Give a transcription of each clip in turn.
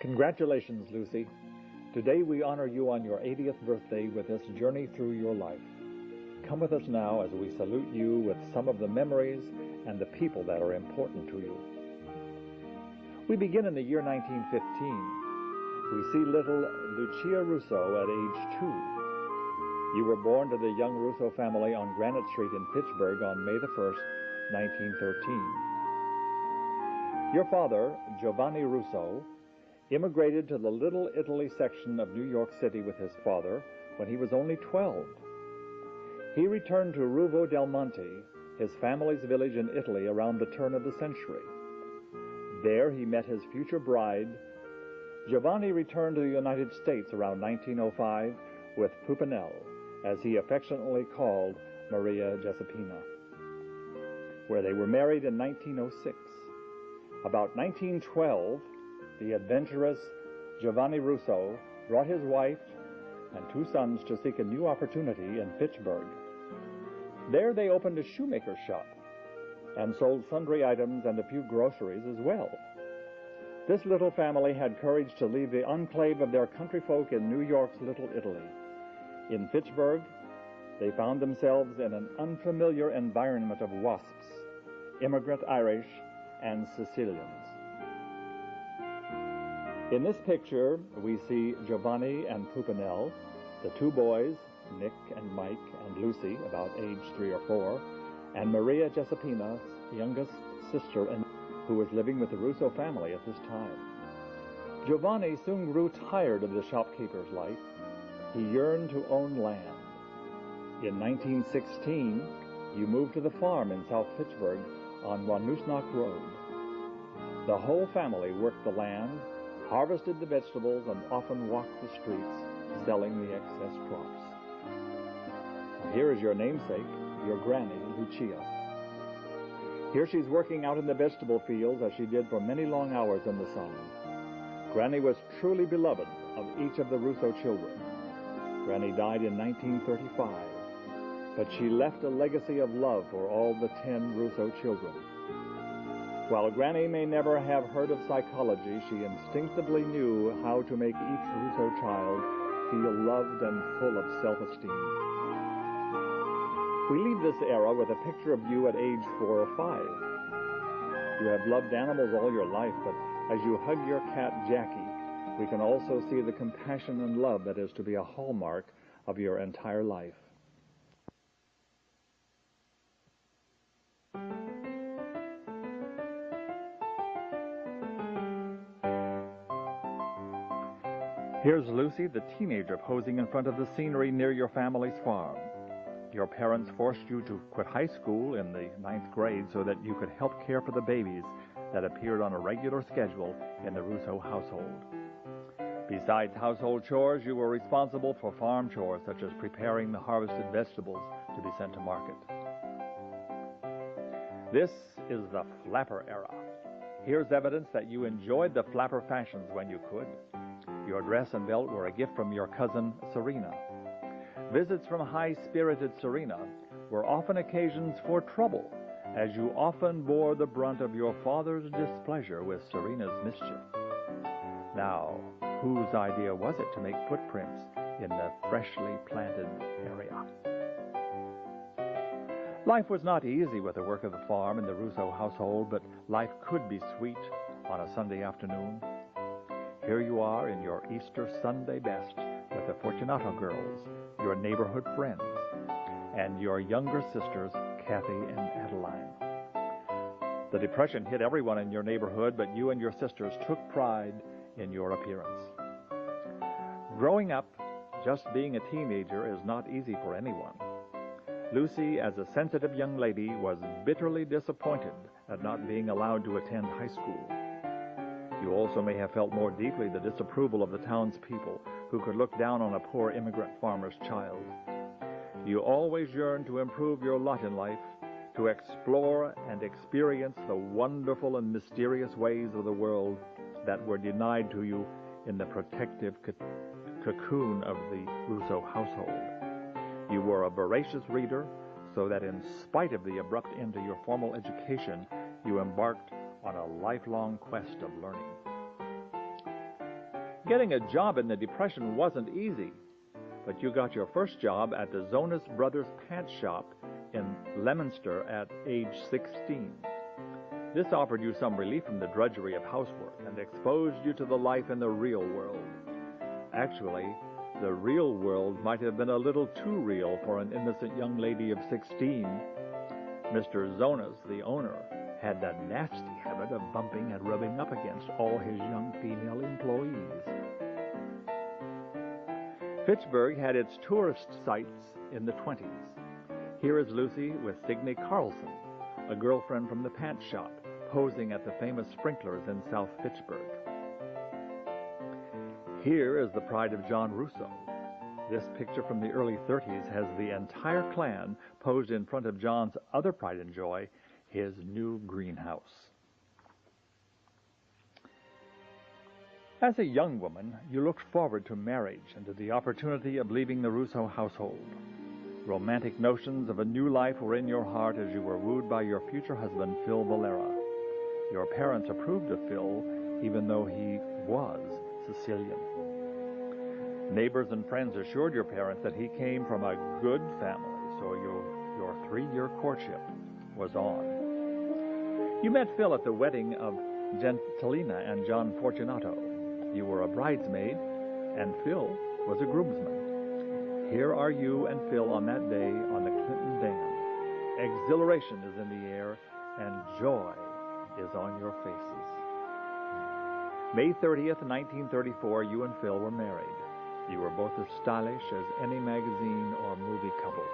Congratulations, Lucy. Today we honor you on your 80th birthday with this journey through your life. Come with us now as we salute you with some of the memories and the people that are important to you. We begin in the year 1915. We see little Lucia Russo at age 2. You were born to the young Russo family on Granite Street in Pittsburgh on May the 1st, 1913. Your father, Giovanni Russo, immigrated to the Little Italy section of New York City with his father when he was only 12. He returned to Ruvo del Monte, his family's village in Italy, around the turn of the century. There he met his future bride. Giovanni returned to the United States around 1905 with Pupinel, as he affectionately called Maria Giuseppina, where they were married in 1906. About 1912, the adventurous Giovanni Russo brought his wife and 2 sons to seek a new opportunity in Pittsburgh. There they opened a shoemaker's shop and sold sundry items and a few groceries as well. This little family had courage to leave the enclave of their country folk in New York's Little Italy. In Pittsburgh, they found themselves in an unfamiliar environment of wasps, immigrant Irish, and Sicilians. In this picture, we see Giovanni and Pupinel, the 2 boys, Nick and Mike and Lucy, about age 3 or 4, and Maria Giuseppina's youngest sister, who was living with the Russo family at this time. Giovanni soon grew tired of the shopkeeper's life. He yearned to own land. In 1916, you moved to the farm in South Pittsburgh on Wanusnock Road. The whole family worked the land, harvested the vegetables, and often walked the streets selling the excess crops. Now, here is your namesake, your granny, Lucia. Here she's working out in the vegetable fields as she did for many long hours in the sun. Granny was truly beloved of each of the Russo children. Granny died in 1935, but she left a legacy of love for all the 10 Russo children. While Granny may never have heard of psychology, she instinctively knew how to make each Russo child feel loved and full of self-esteem. We leave this era with a picture of you at age 4 or 5. You have loved animals all your life, but as you hug your cat, Jackie, we can also see the compassion and love that is to be a hallmark of your entire life. Here's Lucy, the teenager, posing in front of the scenery near your family's farm. Your parents forced you to quit high school in the 9th grade so that you could help care for the babies that appeared on a regular schedule in the Russo household. Besides household chores, you were responsible for farm chores such as preparing the harvested vegetables to be sent to market. This is the flapper era. Here's evidence that you enjoyed the flapper fashions when you could. Your dress and belt were a gift from your cousin, Serena. Visits from high-spirited Serena were often occasions for trouble, as you often bore the brunt of your father's displeasure with Serena's mischief. Now, whose idea was it to make footprints in the freshly planted area? Life was not easy with the work of the farm in the Russo household, but life could be sweet on a Sunday afternoon. Here you are in your Easter Sunday best with the Fortunato girls, your neighborhood friends, and your younger sisters, Kathy and Adeline. The Depression hit everyone in your neighborhood, but you and your sisters took pride in your appearance. Growing up, just being a teenager is not easy for anyone. Lucy, as a sensitive young lady, was bitterly disappointed at not being allowed to attend high school. You also may have felt more deeply the disapproval of the townspeople who could look down on a poor immigrant farmer's child. You always yearned to improve your lot in life, to explore and experience the wonderful and mysterious ways of the world that were denied to you in the protective cocoon of the Russo household. You were a voracious reader, so that in spite of the abrupt end to your formal education, you embarked on a lifelong quest of learning. Getting a job in the Depression wasn't easy, but you got your first job at the Zonas Brothers Pants Shop in Leominster at age 16. This offered you some relief from the drudgery of housework and exposed you to the life in the real world. Actually, the real world might have been a little too real for an innocent young lady of 16. Mr. Zonas, the owner, had the nasty habit of bumping and rubbing up against all his young female employees. Fitchburg had its tourist sites in the 20s. Here is Lucy with Signe Carlson, a girlfriend from the pants shop, posing at the famous sprinklers in South Fitchburg. Here is the pride of John Russo. This picture from the early 30s has the entire clan posed in front of John's other pride and joy, his new greenhouse. As a young woman, you looked forward to marriage and to the opportunity of leaving the Russo household. Romantic notions of a new life were in your heart as you were wooed by your future husband, Phil Valera. Your parents approved of Phil, even though he was Sicilian. Neighbors and friends assured your parents that he came from a good family, so your 3-year courtship was on. You met Phil at the wedding of Gentilina and John Fortunato. You were a bridesmaid, and Phil was a groomsman. Here are you and Phil on that day on the Clinton Dam. Exhilaration is in the air, and joy is on your faces. May 30th, 1934, you and Phil were married. You were both as stylish as any magazine or movie couple.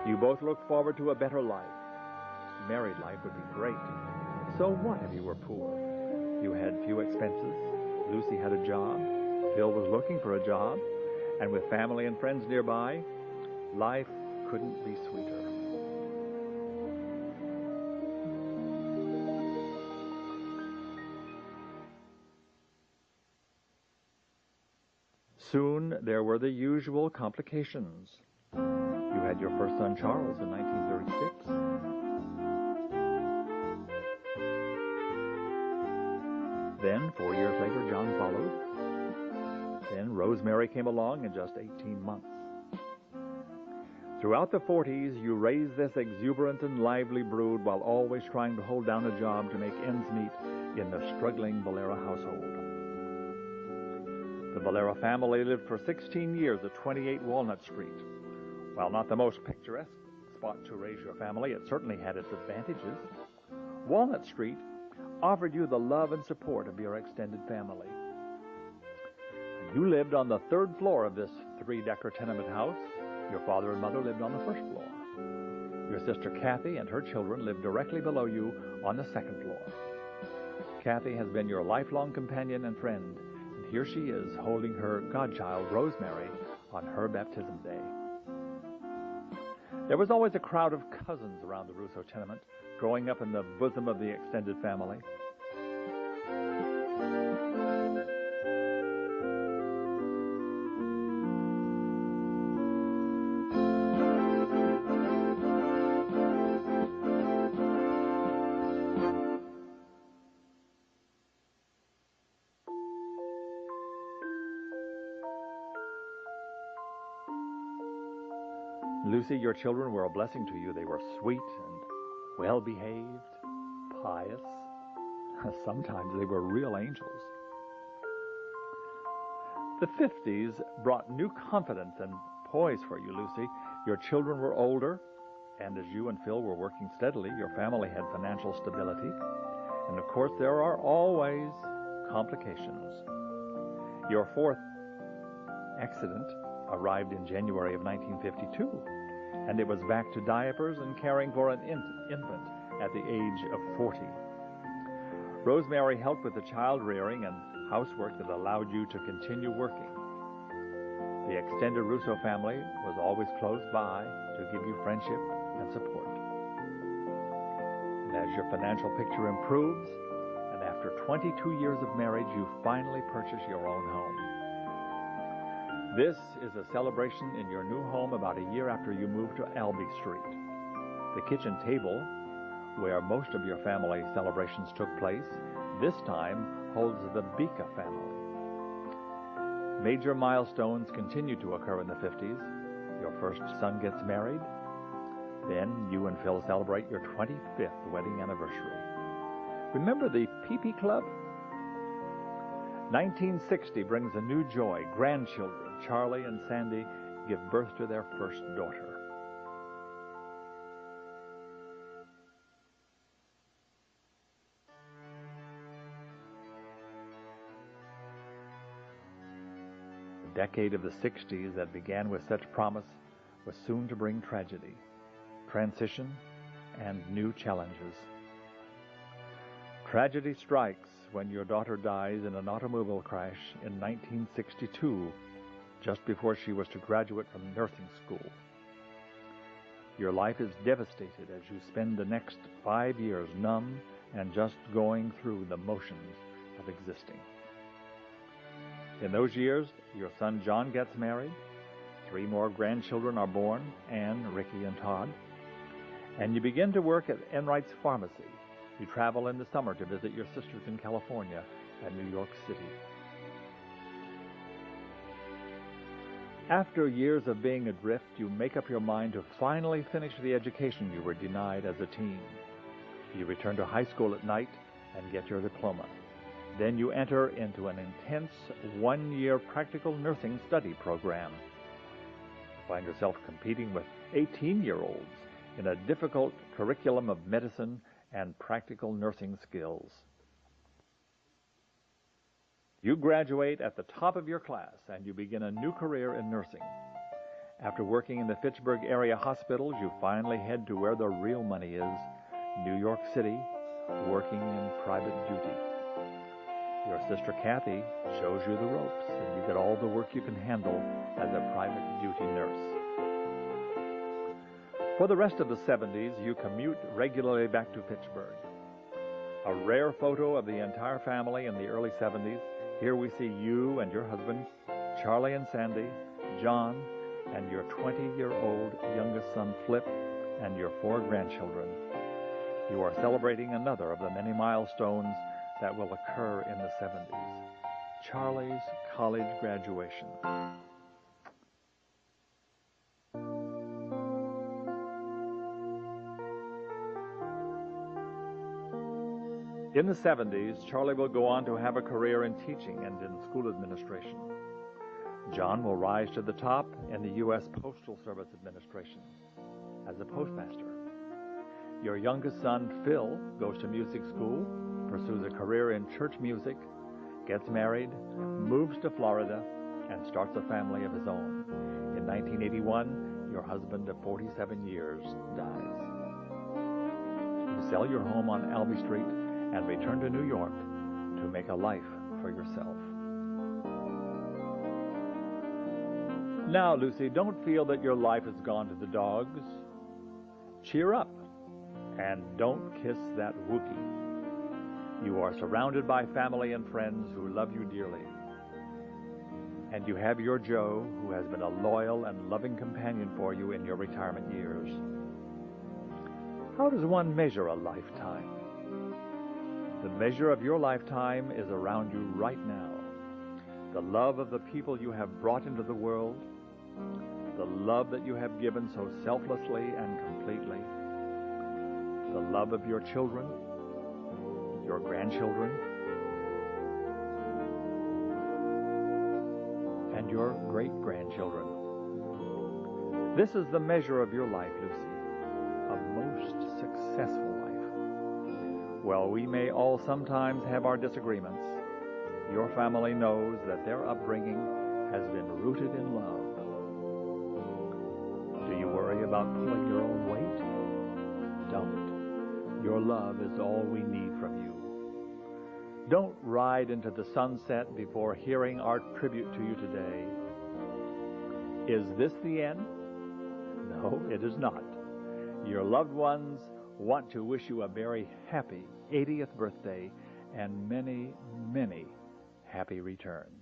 You both looked forward to a better life. Married life would be great. So what if you were poor? You had few expenses. Lucy had a job. Phil was looking for a job. And with family and friends nearby, life couldn't be sweeter. Soon there were the usual complications. You had your first son, Charles, in 1936. Then, 4 years later, John followed. Then Rosemary came along in just 18 months. Throughout the 40s, you raised this exuberant and lively brood while always trying to hold down a job to make ends meet in the struggling Valera household. The Valera family lived for 16 years at 28 Walnut Street. While not the most picturesque spot to raise your family, it certainly had its advantages. Walnut Street offered you the love and support of your extended family. And you lived on the 3rd floor of this 3-decker tenement house. Your father and mother lived on the 1st floor. Your sister Kathy and her children lived directly below you on the 2nd floor. Kathy has been your lifelong companion and friend, and here she is holding her godchild, Rosemary, on her baptism day. There was always a crowd of cousins around the Russo tenement, growing up in the bosom of the extended family. Lucy, your children were a blessing to you. They were sweet and well-behaved, pious. Sometimes they were real angels. The 50s brought new confidence and poise for you, Lucy. Your children were older, and as you and Phil were working steadily, your family had financial stability. And of course, there are always complications. Your 4th accident arrived in January of 1952, and it was back to diapers and caring for an infant at the age of 40. Rosemary helped with the child rearing and housework that allowed you to continue working. The extended Russo family was always close by to give you friendship and support. And as your financial picture improves, and after 22 years of marriage, you finally purchase your own home. This is a celebration in your new home about a year after you moved to Albee Street. The kitchen table, where most of your family celebrations took place, this time holds the Bika family. Major milestones continue to occur in the 50s. Your first son gets married. Then you and Phil celebrate your 25th wedding anniversary. Remember the Pee-Pee Club? 1960 brings a new joy. Grandchildren, Charlie and Sandy, give birth to their first daughter. The decade of the 60s that began with such promise was soon to bring tragedy, transition, and new challenges. Tragedy strikes when your daughter dies in an automobile crash in 1962, just before she was to graduate from nursing school. Your life is devastated as you spend the next 5 years numb and just going through the motions of existing. In those years, your son John gets married, 3 more grandchildren are born, Anne, Ricky, and Todd, and you begin to work at Enright's Pharmacy. You travel in the summer to visit your sisters in California and New York City. After years of being adrift, you make up your mind to finally finish the education you were denied as a teen. You return to high school at night and get your diploma. Then you enter into an intense 1-year practical nursing study program. You find yourself competing with 18-year-olds in a difficult curriculum of medicine and practical nursing skills. You graduate at the top of your class and you begin a new career in nursing. After working in the Fitchburg area hospitals, you finally head to where the real money is, New York City, working in private duty. Your sister Kathy shows you the ropes and you get all the work you can handle as a private duty nurse. For the rest of the 70s, you commute regularly back to Fitchburg. A rare photo of the entire family in the early 70s. Here we see you and your husband, Charlie and Sandy, John, and your 20-year-old youngest son, Flip, and your 4 grandchildren. You are celebrating another of the many milestones that will occur in the 70s, Charlie's college graduation. In the 70s, Charlie will go on to have a career in teaching and in school administration. John will rise to the top in the U.S. Postal Service Administration as a postmaster. Your youngest son, Phil, goes to music school, pursues a career in church music, gets married, moves to Florida, and starts a family of his own. In 1981, your husband of 47 years dies. You sell your home on Albee Street and return to New York to make a life for yourself. Now, Lucy, don't feel that your life has gone to the dogs. Cheer up and don't kiss that Wookiee. You are surrounded by family and friends who love you dearly. And you have your Joe, who has been a loyal and loving companion for you in your retirement years. How does one measure a lifetime? The measure of your lifetime is around you right now. The love of the people you have brought into the world, the love that you have given so selflessly and completely, the love of your children, your grandchildren, and your great-grandchildren. This is the measure of your life, Lucy, a most successful life. While we may all sometimes have our disagreements, your family knows that their upbringing has been rooted in love. Do you worry about pulling your own weight? Don't. Your love is all we need from you. Don't ride into the sunset before hearing our tribute to you today. Is this the end? No, it is not. Your loved ones want to wish you a very happy 80th birthday and many, many happy returns.